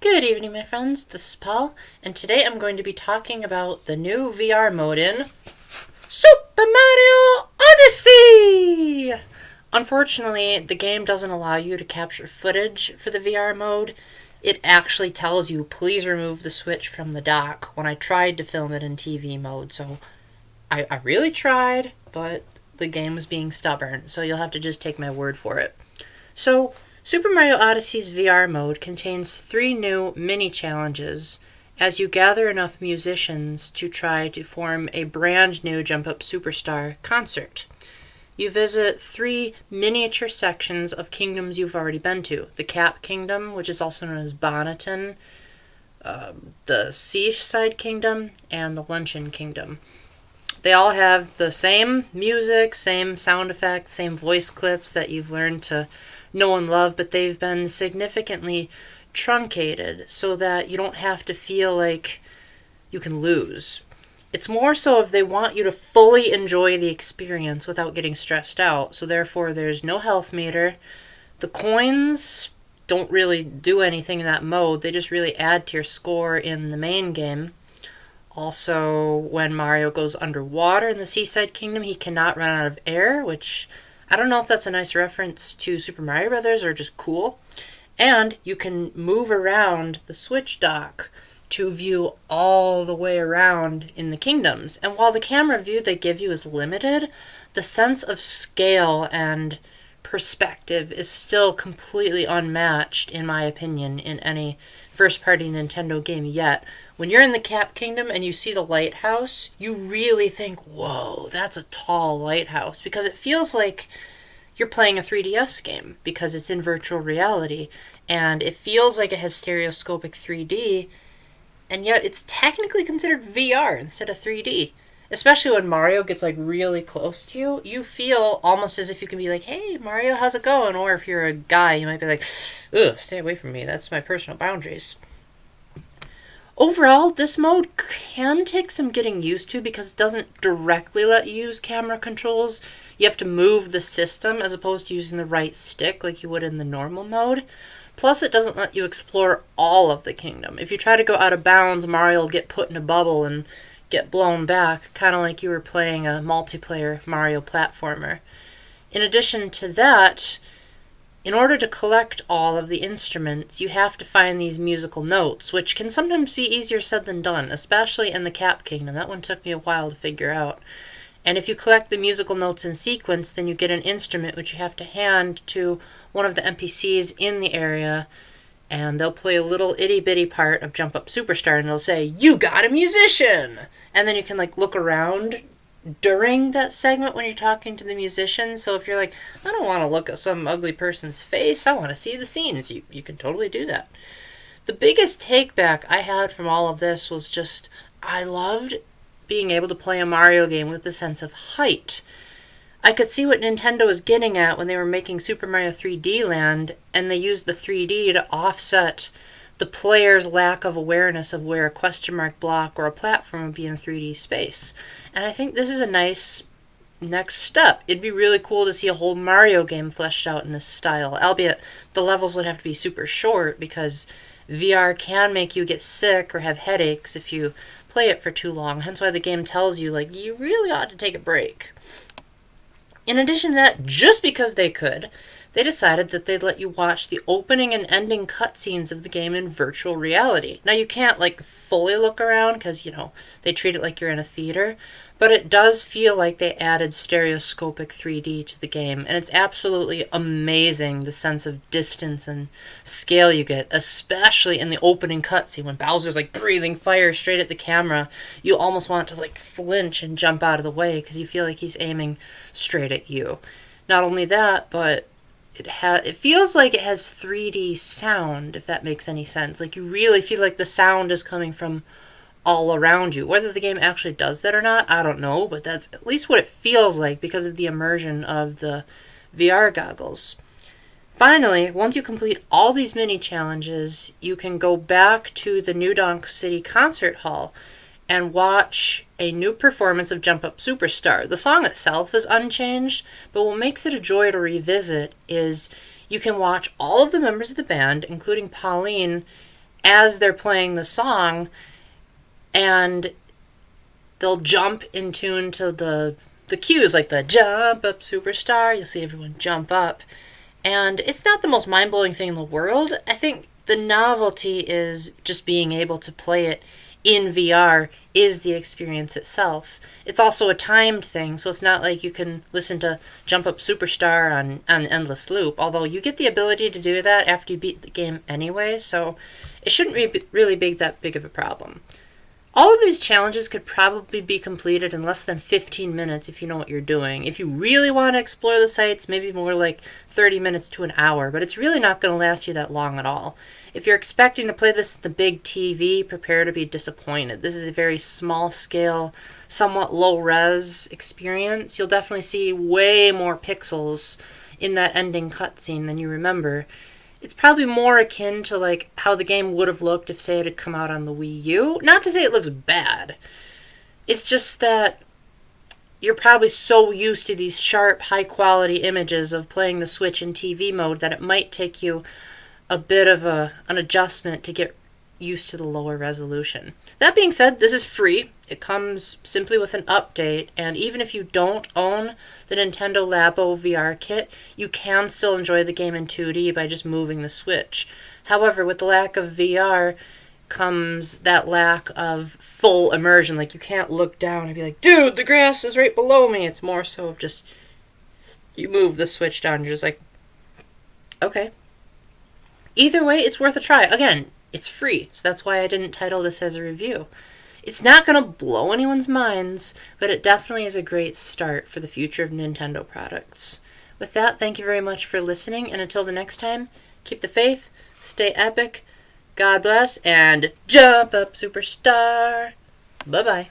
Good evening, my friends. This is Paul, and today I'm going to be talking about the new VR mode in Super Mario Odyssey! Unfortunately, the game doesn't allow you to capture footage for the VR mode. It actually tells you, please remove the Switch from the dock when I tried to film it in TV mode, so I really tried, but the game was being stubborn, so you'll have to just take my word for it. So, Super Mario Odyssey's VR mode contains 3 new mini-challenges as you gather enough musicians to try to form a brand new Jump Up Superstar concert. You visit 3 miniature sections of kingdoms you've already been to. The Cap Kingdom, which is also known as Bonneton, the Seaside Kingdom, and the Luncheon Kingdom. They all have the same music, same sound effects, same voice clips that you've learned to know and love, but they've been significantly truncated so that you don't have to feel like you can lose. It's more so if they want you to fully enjoy the experience without getting stressed out, so therefore there's no health meter. The coins don't really do anything in that mode, they just really add to your score in the main game. Also, when Mario goes underwater in the Seaside Kingdom, he cannot run out of air, which I don't know if that's a nice reference to Super Mario Brothers or just cool. And you can move around the Switch dock to view all the way around in the kingdoms. And while the camera view they give you is limited, the sense of scale and perspective is still completely unmatched, in my opinion, in any first-party Nintendo game yet. When you're in the Cap Kingdom and you see the lighthouse, you really think, whoa, that's a tall lighthouse, because it feels like you're playing a 3DS game, because it's in virtual reality, and it feels like it has stereoscopic 3D, and yet it's technically considered VR instead of 3D. Especially when Mario gets really close to you, you feel almost as if you can be like, hey, Mario, how's it going? Or if you're a guy, you might be like, ugh, stay away from me, that's my personal boundaries. Overall, this mode can take some getting used to because it doesn't directly let you use camera controls. You have to move the system as opposed to using the right stick like you would in the normal mode. Plus, it doesn't let you explore all of the kingdom. If you try to go out of bounds, Mario will get put in a bubble and get blown back, kind of like you were playing a multiplayer Mario platformer. In addition to that, in order to collect all of the instruments, you have to find these musical notes, which can sometimes be easier said than done, especially in the Cap Kingdom. That one took me a while to figure out. And if you collect the musical notes in sequence, then you get an instrument which you have to hand to one of the NPCs in the area, and they'll play a little itty-bitty part of Jump Up Superstar, and they'll say, you got a musician! And then you can look around during that segment when you're talking to the musician. So if you're like, I don't want to look at some ugly person's face, I want to see the scenes, you can totally do that. The biggest take back I had from all of this was just, I loved being able to play a Mario game with a sense of height. I could see what Nintendo was getting at when they were making Super Mario 3D Land, and they used the 3D to offset the player's lack of awareness of where a question mark block or a platform would be in 3D space. And I think this is a nice next step. It'd be really cool to see a whole Mario game fleshed out in this style, albeit the levels would have to be super short because VR can make you get sick or have headaches if you play it for too long, hence why the game tells you, you really ought to take a break. In addition to that, just because they could, they decided that they'd let you watch the opening and ending cutscenes of the game in virtual reality. Now, you can't, fully look around, because, they treat it like you're in a theater, but it does feel like they added stereoscopic 3D to the game, and it's absolutely amazing the sense of distance and scale you get, especially in the opening cutscene when Bowser's, breathing fire straight at the camera. You almost want to, flinch and jump out of the way, because you feel like he's aiming straight at you. Not only that, but it feels like it has 3D sound, if that makes any sense. You really feel like the sound is coming from all around you. Whether the game actually does that or not, I don't know, but that's at least what it feels like because of the immersion of the VR goggles. Finally, once you complete all these mini challenges, you can go back to the New Donk City Concert Hall and watch a new performance of Jump Up Superstar. The song itself is unchanged, but what makes it a joy to revisit is you can watch all of the members of the band, including Pauline, as they're playing the song, and they'll jump in tune to the cues, like the jump up superstar. You'll see everyone jump up. And it's not the most mind-blowing thing in the world. I think the novelty is just being able to play it in VR is the experience itself. It's also a timed thing, so it's not like you can listen to Jump Up Superstar on endless loop, although you get the ability to do that after you beat the game anyway, so it shouldn't really be that big of a problem. All of these challenges could probably be completed in less than 15 minutes if you know what you're doing. If you really want to explore the sites, maybe more like 30 minutes to an hour, but it's really not going to last you that long at all. If you're expecting to play this at the big TV, prepare to be disappointed. This is a very small scale, somewhat low res experience. You'll definitely see way more pixels in that ending cutscene than you remember. It's probably more akin to like how the game would have looked if, say, it had come out on the Wii U. Not to say it looks bad. It's just that you're probably so used to these sharp, high-quality images of playing the Switch in TV mode that it might take you a bit of an adjustment to get used to the lower resolution. That being said, this is free. It comes simply with an update, and even if you don't own the Nintendo Labo VR kit, you can still enjoy the game in 2D by just moving the Switch. However, with the lack of VR comes that lack of full immersion. Like, you can't look down and be like, dude, the grass is right below me. It's more so of just, you move the Switch down and you're just like, okay. Either way, it's worth a try. Again, it's free, so that's why I didn't title this as a review. It's not going to blow anyone's minds, but it definitely is a great start for the future of Nintendo products. With that, thank you very much for listening, and until the next time, keep the faith, stay epic, God bless, and jump up, superstar! Bye-bye.